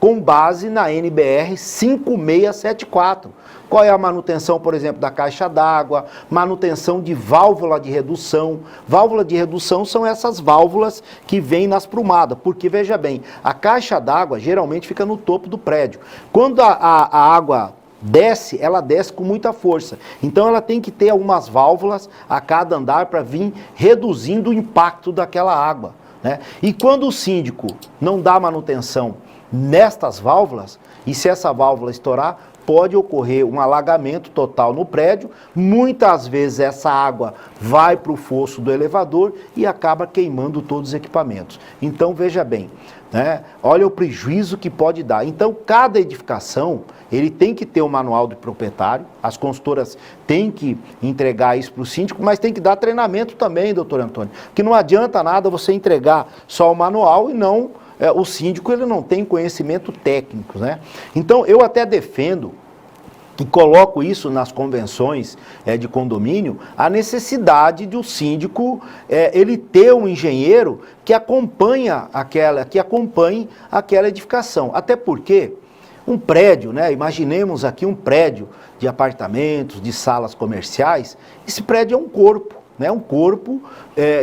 com base na NBR 5674. Qual é a manutenção, por exemplo, da caixa d'água, manutenção de válvula de redução. Válvula de redução são essas válvulas que vêm nas prumadas, porque, veja bem, a caixa d'água geralmente fica no topo do prédio. Quando a água desce, ela desce com muita força. Então ela tem que ter algumas válvulas a cada andar para vir reduzindo o impacto daquela água, né? E quando o síndico não dá manutenção nestas válvulas, e se essa válvula estourar, pode ocorrer um alagamento total no prédio. Muitas vezes essa água vai para o fosso do elevador e acaba queimando todos os equipamentos. Então veja bem, né? Olha o prejuízo que pode dar. Então cada edificação ele tem que ter um manual do proprietário, as consultoras têm que entregar isso para o síndico, mas tem que dar treinamento também, doutor Antônio, que não adianta nada você entregar só o manual e não, o síndico ele não tem conhecimento técnico, né? Então eu até defendo e coloco isso nas convenções de condomínio, a necessidade de o síndico ele ter um engenheiro que acompanhe aquela edificação, até porque um prédio, né? Imaginemos aqui um prédio de apartamentos, de salas comerciais. Esse prédio é um corpo, né? Um corpo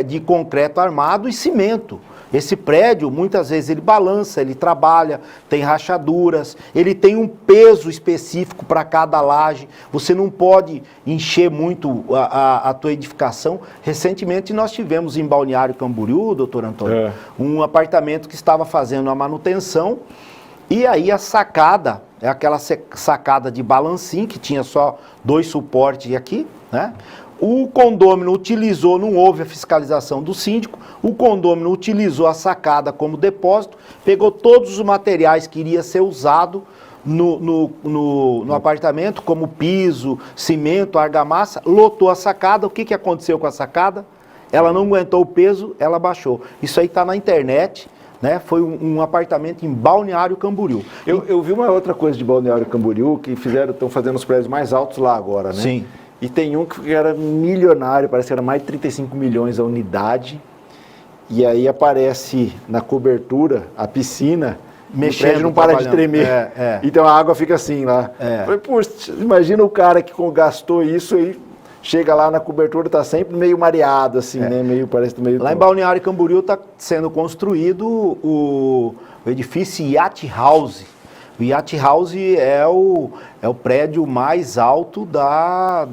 de concreto armado e cimento. Esse prédio, muitas vezes, ele balança, ele trabalha, tem rachaduras, ele tem um peso específico para cada laje. Você não pode encher muito a tua edificação. Recentemente, nós tivemos em Balneário Camboriú, doutor Antônio, um apartamento que estava fazendo a manutenção. E aí a sacada, é aquela sacada de balancinho, que tinha só 2 suportes aqui, né? O condômino utilizou, não houve a fiscalização do síndico, o condômino utilizou a sacada como depósito, pegou todos os materiais que iria ser usado no apartamento, como piso, cimento, argamassa, lotou a sacada. O que aconteceu com a sacada? Ela não aguentou o peso, ela baixou. Isso aí está na internet. Né? Foi um apartamento em Balneário Camboriú. Eu vi uma outra coisa de Balneário Camboriú, que estão fazendo os prédios mais altos lá agora, né? Sim. E tem um que era milionário, parece que era mais de 35 milhões a unidade, e aí aparece na cobertura a piscina, mexendo, o prédio não para de tremer. Então a água fica assim lá. Falei, puxa, imagina o cara que gastou isso aí, chega lá na cobertura, está sempre meio mareado, assim, né? Parece meio... Lá em Balneário Camboriú está sendo construído o edifício Yacht House. O Yacht House é o prédio mais alto da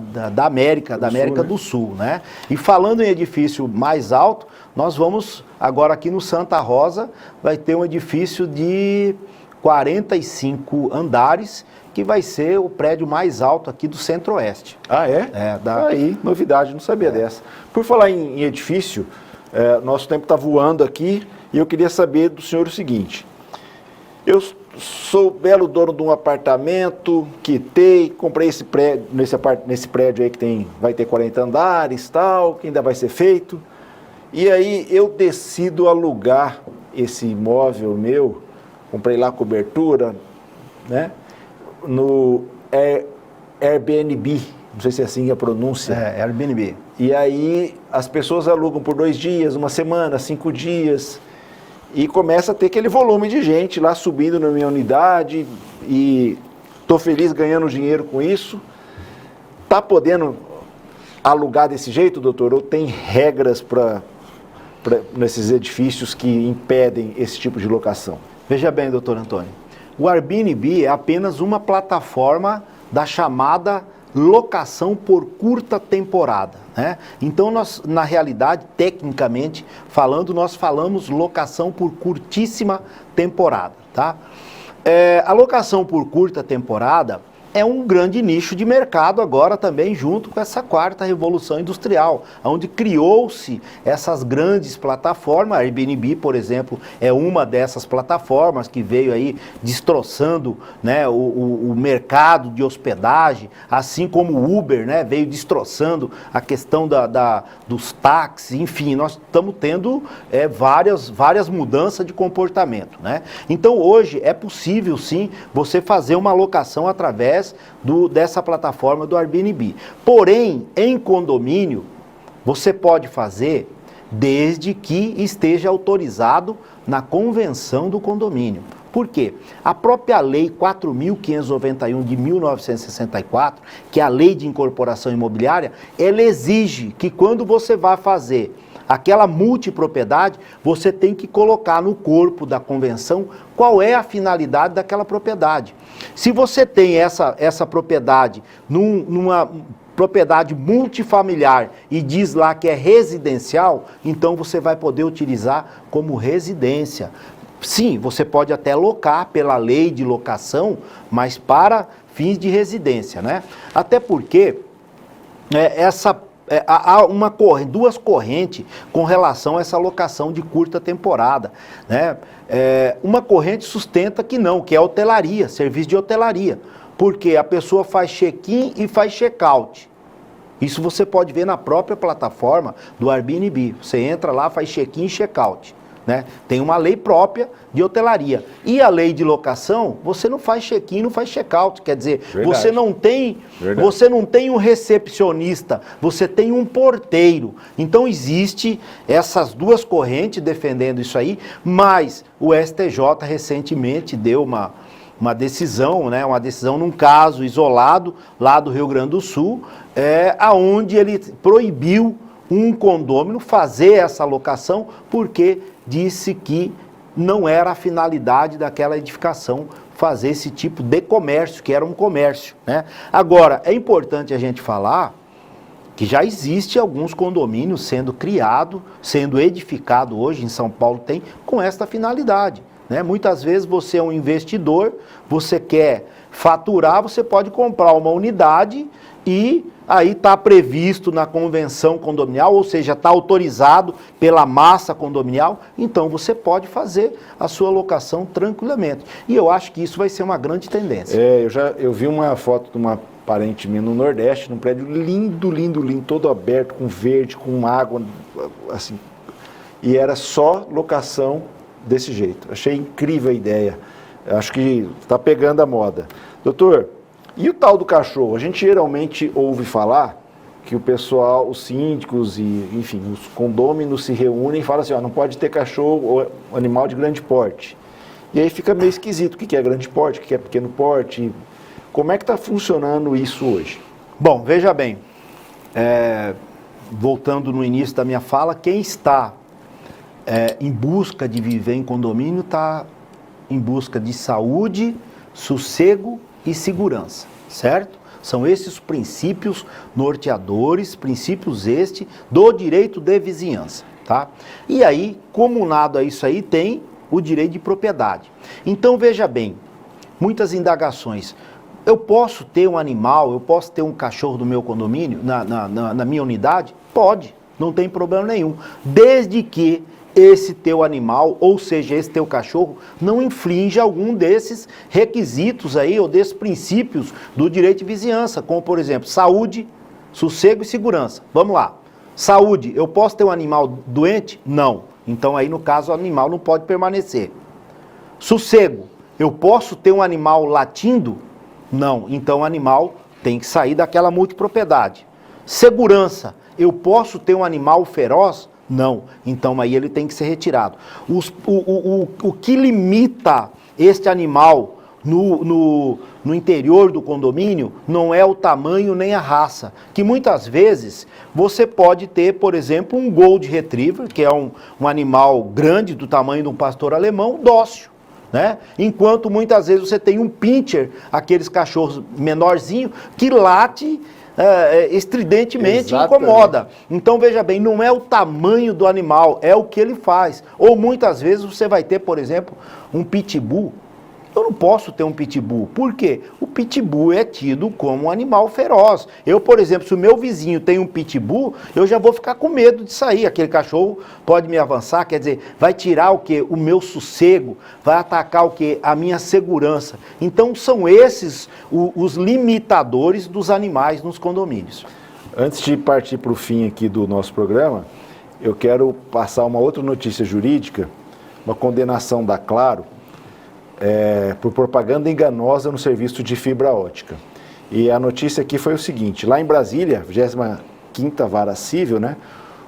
América do Sul, né? E falando em edifício mais alto, nós vamos, agora aqui no Santa Rosa, vai ter um edifício de 45 andares, que vai ser o prédio mais alto aqui do Centro-Oeste. Ah, é? Aí, novidade, não sabia dessa. Por falar em edifício, nosso tempo está voando aqui, e eu queria saber do senhor o seguinte. Eu sou belo dono de um apartamento, quitei, comprei esse prédio, nesse prédio aí que vai ter 40 andares, tal, que ainda vai ser feito. E aí eu decido alugar esse imóvel meu, comprei lá a cobertura, né? No Airbnb, não sei se é assim a pronúncia. Airbnb. E aí as pessoas alugam por 2 dias, 1 semana, 5 dias... E começa a ter aquele volume de gente lá subindo na minha unidade e estou feliz ganhando dinheiro com isso. Está podendo alugar desse jeito, doutor? Ou tem regras nesses edifícios que impedem esse tipo de locação? Veja bem, doutor Antônio, o Airbnb é apenas uma plataforma da chamada locação por curta temporada, né? Então, na realidade, tecnicamente falando, nós falamos locação por curtíssima temporada, tá? A locação por curta temporada é um grande nicho de mercado agora também, junto com essa 4ª revolução industrial, onde criou-se essas grandes plataformas. A Airbnb, por exemplo, é uma dessas plataformas que veio aí destroçando, né, o mercado de hospedagem, assim como o Uber, né, veio destroçando a questão dos táxis. Enfim, nós estamos tendo várias mudanças de comportamento, né? Então hoje é possível sim você fazer uma alocação através dessa plataforma do Airbnb. Porém, em condomínio, você pode fazer desde que esteja autorizado na convenção do condomínio. Por quê? A própria lei 4.591 de 1964, que é a lei de incorporação imobiliária, ela exige que quando você vai fazer aquela multipropriedade, você tem que colocar no corpo da convenção qual é a finalidade daquela propriedade. Se você tem essa propriedade numa propriedade multifamiliar e diz lá que é residencial, então você vai poder utilizar como residência. Sim, você pode até locar pela lei de locação, mas para fins de residência, né? Até porque há duas correntes com relação a essa locação de curta temporada, né? Uma corrente sustenta que não, que é hotelaria, serviço de hotelaria, porque a pessoa faz check-in e faz check-out. Isso você pode ver na própria plataforma do Airbnb. Você entra lá, faz check-in e check-out, né? Tem uma lei própria de hotelaria. E a lei de locação, você não faz check-in, não faz check-out. Quer dizer, você não tem um recepcionista, você tem um porteiro. Então existe essas duas correntes defendendo isso aí, mas o STJ recentemente deu uma decisão, né, uma decisão num caso isolado lá do Rio Grande do Sul, aonde ele proibiu um condômino fazer essa locação porque disse que não era a finalidade daquela edificação fazer esse tipo de comércio, que era um comércio, né? Agora, é importante a gente falar que já existe alguns condomínios sendo criados, sendo edificados hoje, em São Paulo tem, com esta finalidade, né? Muitas vezes você é um investidor, você quer faturar, você pode comprar uma unidade e aí está previsto na convenção condominial, ou seja, está autorizado pela massa condominial, então você pode fazer a sua locação tranquilamente. E eu acho que isso vai ser uma grande tendência. Eu vi uma foto de uma parente minha no Nordeste, num prédio lindo, lindo, lindo, todo aberto, com verde, com água, assim, e era só locação desse jeito. Achei incrível a ideia. Acho que está pegando a moda. Doutor, e o tal do cachorro? A gente geralmente ouve falar que o pessoal, os síndicos e, enfim, os condôminos se reúnem e falam assim, ó, não pode ter cachorro ou animal de grande porte. E aí fica meio esquisito o que é grande porte, o que é pequeno porte. Como é que está funcionando isso hoje? Bom, veja bem, voltando no início da minha fala, quem está em busca de viver em condomínio está em busca de saúde, sossego e segurança, certo? São esses os princípios norteadores, princípios do direito de vizinhança, tá? E aí, comunado a isso aí, tem o direito de propriedade. Então, veja bem, muitas indagações. Eu posso ter um animal, eu posso ter um cachorro do meu condomínio, na minha unidade? Pode, não tem problema nenhum. Desde que esse teu animal, ou seja, esse teu cachorro, não infringe algum desses requisitos aí, ou desses princípios do direito de vizinhança, como, por exemplo, saúde, sossego e segurança. Vamos lá. Saúde, eu posso ter um animal doente? Não. Então, aí, no caso, o animal não pode permanecer. Sossego, eu posso ter um animal latindo? Não. Então, o animal tem que sair daquela multipropriedade. Segurança, eu posso ter um animal feroz? Não. Então, aí ele tem que ser retirado. O que limita este animal no interior do condomínio não é o tamanho nem a raça, que muitas vezes você pode ter, por exemplo, um Gold Retriever, que é um animal grande do tamanho de um pastor alemão, dócil, né? Enquanto muitas vezes você tem um Pinscher, aqueles cachorros menorzinhos, que late estridentemente. Exatamente. Incomoda. Então, veja bem, não é o tamanho do animal, é o que ele faz. Ou muitas vezes você vai ter, por exemplo, um pitbull. Eu não posso ter um pitbull. Por quê? O pitbull é tido como um animal feroz. Eu, por exemplo, se o meu vizinho tem um pitbull, eu já vou ficar com medo de sair. Aquele cachorro pode me avançar, quer dizer, vai tirar o quê? O meu sossego, vai atacar o quê? A minha segurança. Então, são esses os limitadores dos animais nos condomínios. Antes de partir para o fim aqui do nosso programa, eu quero passar uma outra notícia jurídica, uma condenação da Claro, por propaganda enganosa no serviço de fibra ótica. E a notícia aqui foi o seguinte: lá em Brasília, 25ª Vara Civil, né,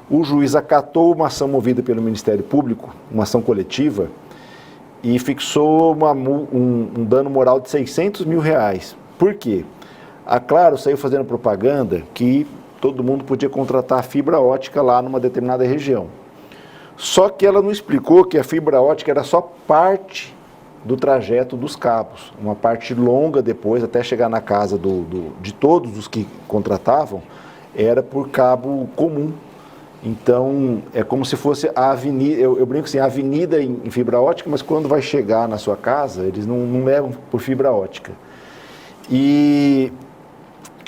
o juiz acatou uma ação movida pelo Ministério Público, uma ação coletiva, e fixou um dano moral de R$600 mil. Por quê? A Claro saiu fazendo propaganda que todo mundo podia contratar fibra ótica lá numa determinada região. Só que ela não explicou que a fibra ótica era só parte do trajeto dos cabos, uma parte longa depois, até chegar na casa de todos os que contratavam, era por cabo comum. Então, é como se fosse a avenida, eu brinco assim, a avenida em fibra ótica, mas quando vai chegar na sua casa, eles não levam por fibra ótica. E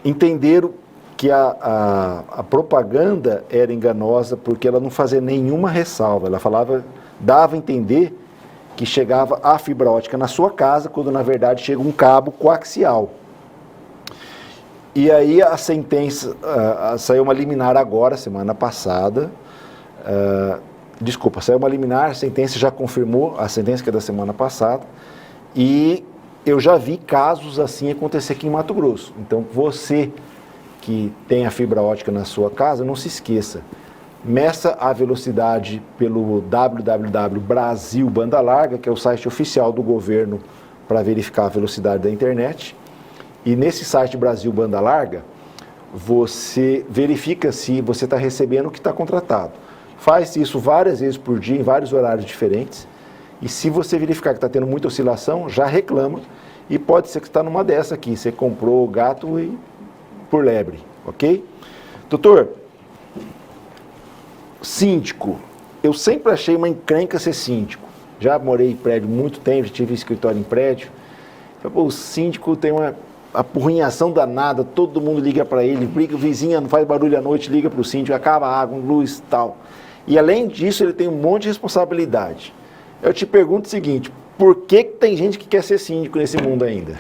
entenderam que a propaganda era enganosa porque ela não fazia nenhuma ressalva, ela dava a entender que chegava a fibra ótica na sua casa, quando na verdade chega um cabo coaxial. E aí a sentença, saiu uma liminar agora, semana passada, saiu uma liminar, a sentença já confirmou, a sentença que é da semana passada, e eu já vi casos assim acontecer aqui em Mato Grosso. Então você que tem a fibra ótica na sua casa, não se esqueça, meça a velocidade pelo www Brasil Banda Larga, que é o site oficial do governo para verificar a velocidade da internet. E nesse site Brasil Banda Larga, você verifica se você está recebendo o que está contratado. Faz isso várias vezes por dia, em vários horários diferentes. E se você verificar que está tendo muita oscilação, já reclama. E pode ser que você está numa dessa aqui, você comprou o gato por lebre, ok? Doutor, síndico, eu sempre achei uma encrenca ser síndico. Já morei em prédio muito tempo, já tive escritório em prédio. O síndico tem uma apurrinhação danada, todo mundo liga para ele, briga, o vizinho não faz barulho à noite, liga para o síndico, acaba a água, luz e tal. E além disso, ele tem um monte de responsabilidade. Eu te pergunto o seguinte: por que tem gente que quer ser síndico nesse mundo ainda?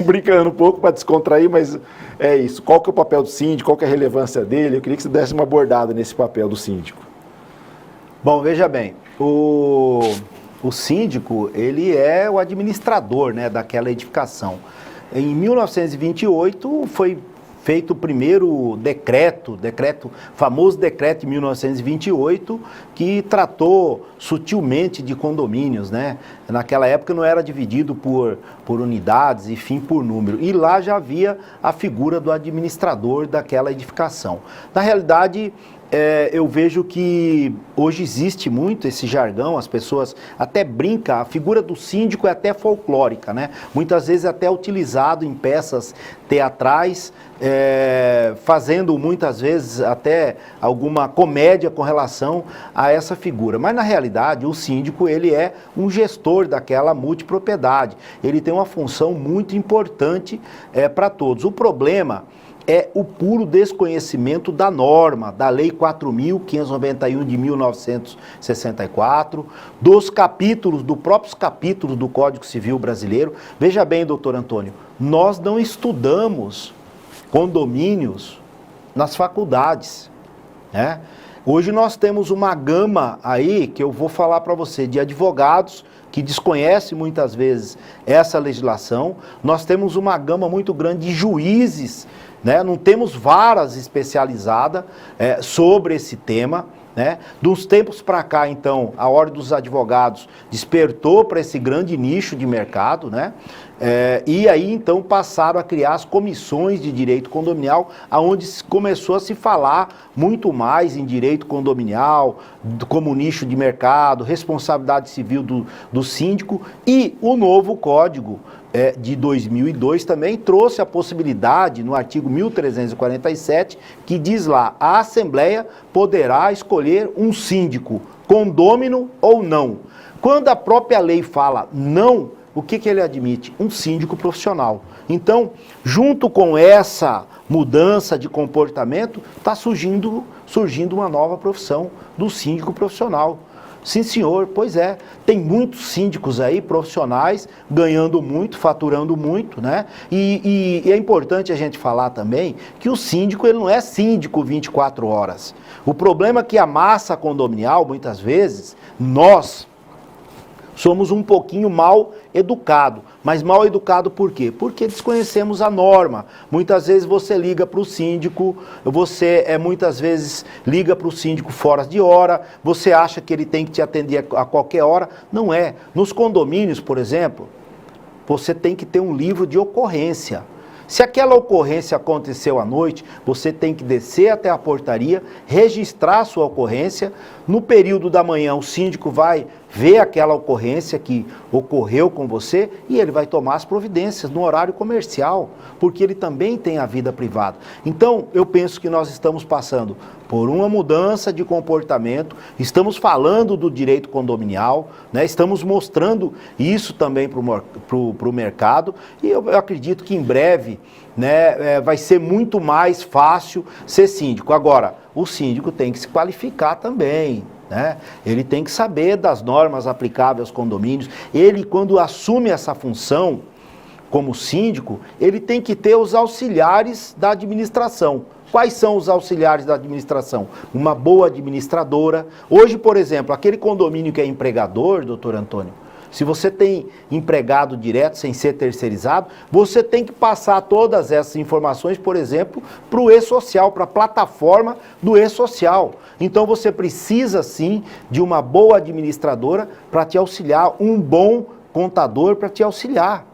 Brincando um pouco para descontrair, mas é isso. Qual que é o papel do síndico? Qual que é a relevância dele? Eu queria que você desse uma abordada nesse papel do síndico. Bom, veja bem, o síndico, ele é o administrador, né, daquela edificação. Em 1928 foi feito o primeiro famoso decreto de 1928, que tratou sutilmente de condomínios, né? Naquela época não era dividido por unidades, enfim, por número. E lá já havia a figura do administrador daquela edificação. Na realidade, eu vejo que hoje existe muito esse jargão, as pessoas até brincam, a figura do síndico é até folclórica, né? Muitas vezes até utilizado em peças teatrais, fazendo muitas vezes até alguma comédia com relação a essa figura. Mas na realidade o síndico, ele é um gestor daquela multipropriedade, ele tem uma função muito importante para todos. O problema é o puro desconhecimento da norma, da Lei 4.591 de 1964, dos próprios capítulos do Código Civil Brasileiro. Veja bem, doutor Antônio, nós não estudamos condomínios nas faculdades, né? Hoje nós temos uma gama aí, que eu vou falar para você, de advogados que desconhecem muitas vezes essa legislação. Nós temos uma gama muito grande de juízes, né? Não temos varas especializadas sobre esse tema, né? Dos tempos para cá, então, a Ordem dos Advogados despertou para esse grande nicho de mercado, né? E aí, então, passaram a criar as comissões de direito condominial, onde começou a se falar muito mais em direito condominial, como nicho de mercado, responsabilidade civil do síndico, e o novo Código de 2002 também trouxe a possibilidade, no artigo 1347, que diz lá: a Assembleia poderá escolher um síndico, condômino ou não. Quando a própria lei fala não, o que ele admite? Um síndico profissional. Então, junto com essa mudança de comportamento, está surgindo uma nova profissão do síndico profissional. Sim, senhor, pois é. Tem muitos síndicos aí, profissionais, ganhando muito, faturando muito, né? E é importante a gente falar também que o síndico, ele não é síndico 24 horas. O problema é que a massa condominial, muitas vezes, nós somos um pouquinho mal educado. Mas mal educado por quê? Porque desconhecemos a norma. Muitas vezes você liga para o síndico, muitas vezes liga para o síndico fora de hora, você acha que ele tem que te atender a qualquer hora. Não é. Nos condomínios, por exemplo, você tem que ter um livro de ocorrência. Se aquela ocorrência aconteceu à noite, você tem que descer até a portaria, registrar a sua ocorrência. No período da manhã, o síndico vai ver aquela ocorrência que ocorreu com você e ele vai tomar as providências no horário comercial, porque ele também tem a vida privada. Então, eu penso que nós estamos passando por uma mudança de comportamento, estamos falando do direito condominial, né? Estamos mostrando isso também para o mercado, e eu acredito que em breve, né, vai ser muito mais fácil ser síndico. Agora, o síndico tem que se qualificar também, né? Ele tem que saber das normas aplicáveis aos condomínios. Ele, quando assume essa função como síndico, ele tem que ter os auxiliares da administração. Quais são os auxiliares da administração? Uma boa administradora. Hoje, por exemplo, aquele condomínio que é empregador, doutor Antônio, se você tem empregado direto, sem ser terceirizado, você tem que passar todas essas informações, por exemplo, para o E-Social, para a plataforma do E-Social. Então você precisa, sim, de uma boa administradora para te auxiliar, um bom contador para te auxiliar.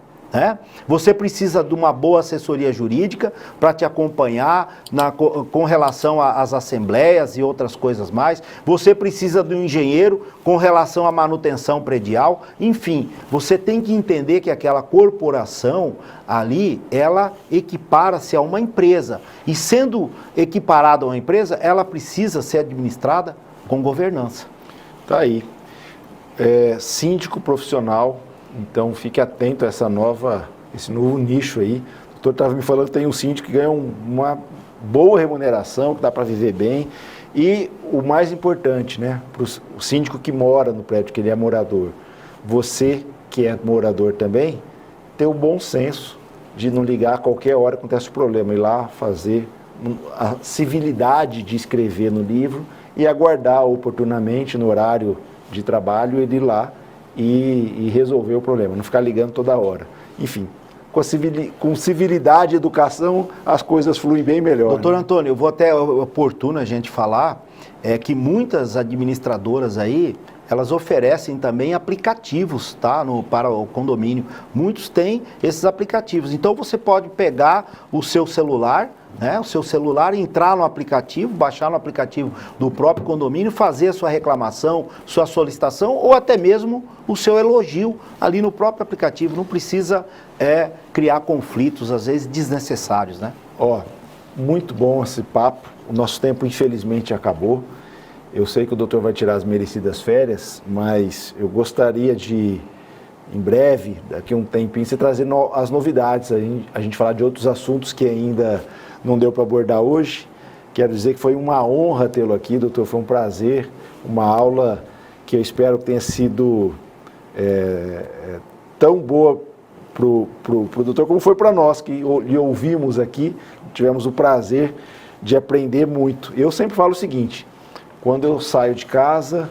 Você precisa de uma boa assessoria jurídica para te acompanhar com relação às assembleias e outras coisas mais. Você precisa de um engenheiro com relação à manutenção predial. Enfim, você tem que entender que aquela corporação ali, ela equipara-se a uma empresa. E sendo equiparada a uma empresa, ela precisa ser administrada com governança. Tá aí. Síndico profissional. Então, fique atento a esse novo nicho aí. O doutor estava me falando que tem um síndico que ganha uma boa remuneração, que dá para viver bem. E o mais importante, né, para o síndico que mora no prédio, que ele é morador, você que é morador também, ter o bom senso de não ligar a qualquer hora que acontece o problema, ir lá fazer a civilidade de escrever no livro e aguardar oportunamente no horário de trabalho ele ir lá e resolver o problema, não ficar ligando toda hora. Enfim, com civilidade e educação, as coisas fluem bem melhor. Doutor né? Antônio, eu vou até oportuno a gente falar que muitas administradoras aí, elas oferecem também aplicativos, tá, para o condomínio. Muitos têm esses aplicativos. Então você pode pegar o seu celular, né, entrar no aplicativo, baixar no aplicativo do próprio condomínio, fazer a sua reclamação, sua solicitação ou até mesmo o seu elogio ali no próprio aplicativo. Não precisa criar conflitos, às vezes, desnecessários, né? Ó, muito bom esse papo. O nosso tempo, infelizmente, acabou. Eu sei que o doutor vai tirar as merecidas férias, mas eu gostaria de, em breve, daqui a um tempinho, você trazer as novidades, a gente falar de outros assuntos que ainda não deu para abordar hoje. Quero dizer que foi uma honra tê-lo aqui, doutor, foi um prazer, uma aula que eu espero que tenha sido tão boa para o doutor como foi para nós, que lhe ouvimos aqui, tivemos o prazer de aprender muito. Eu sempre falo o seguinte: quando eu saio de casa,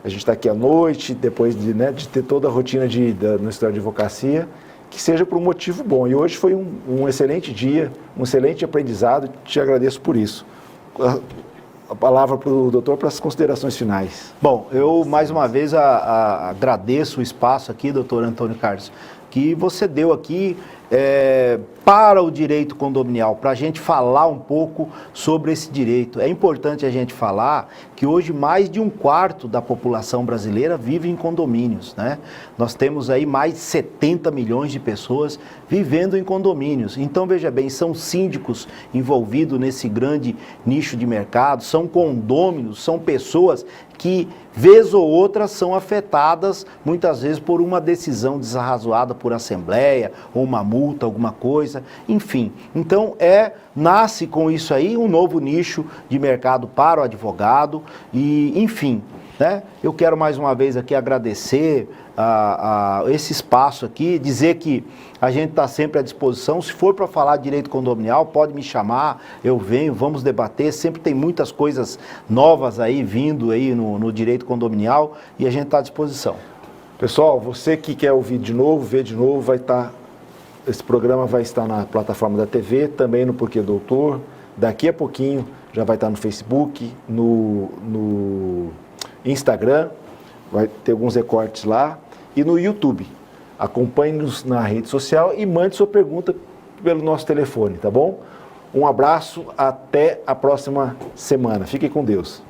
a gente está aqui à noite, depois de ter toda a rotina no escritório de advocacia, que seja por um motivo bom. E hoje foi um excelente dia, um excelente aprendizado, te agradeço por isso. A palavra para o doutor para as considerações finais. Bom, eu mais uma vez agradeço o espaço aqui, doutor Antônio Carlos, que você deu aqui para o direito condominial, para a gente falar um pouco sobre esse direito. É importante a gente falar que hoje mais de 1/4 da população brasileira vive em condomínios, né? Nós temos aí mais de 70 milhões de pessoas vivendo em condomínios. Então, veja bem, são síndicos envolvidos nesse grande nicho de mercado, são condôminos, são pessoas que, vez ou outra, são afetadas, muitas vezes, por uma decisão desarrazoada por assembleia, ou uma multa, alguma coisa, enfim. Então, nasce com isso aí um novo nicho de mercado para o advogado e, enfim, né? Eu quero mais uma vez aqui agradecer esse espaço aqui, dizer que a gente está sempre à disposição. Se for para falar de direito condominial, pode me chamar, eu venho, vamos debater. Sempre tem muitas coisas novas aí vindo aí no direito condominial e a gente está à disposição. Pessoal, você que quer ouvir de novo, ver de novo, esse programa vai estar na plataforma da TV, também no Porquê Doutor. Daqui a pouquinho já vai estar no Facebook, no Instagram, vai ter alguns recortes lá, e no YouTube. Acompanhe-nos na rede social e mande sua pergunta pelo nosso telefone, tá bom? Um abraço, até a próxima semana. Fiquem com Deus.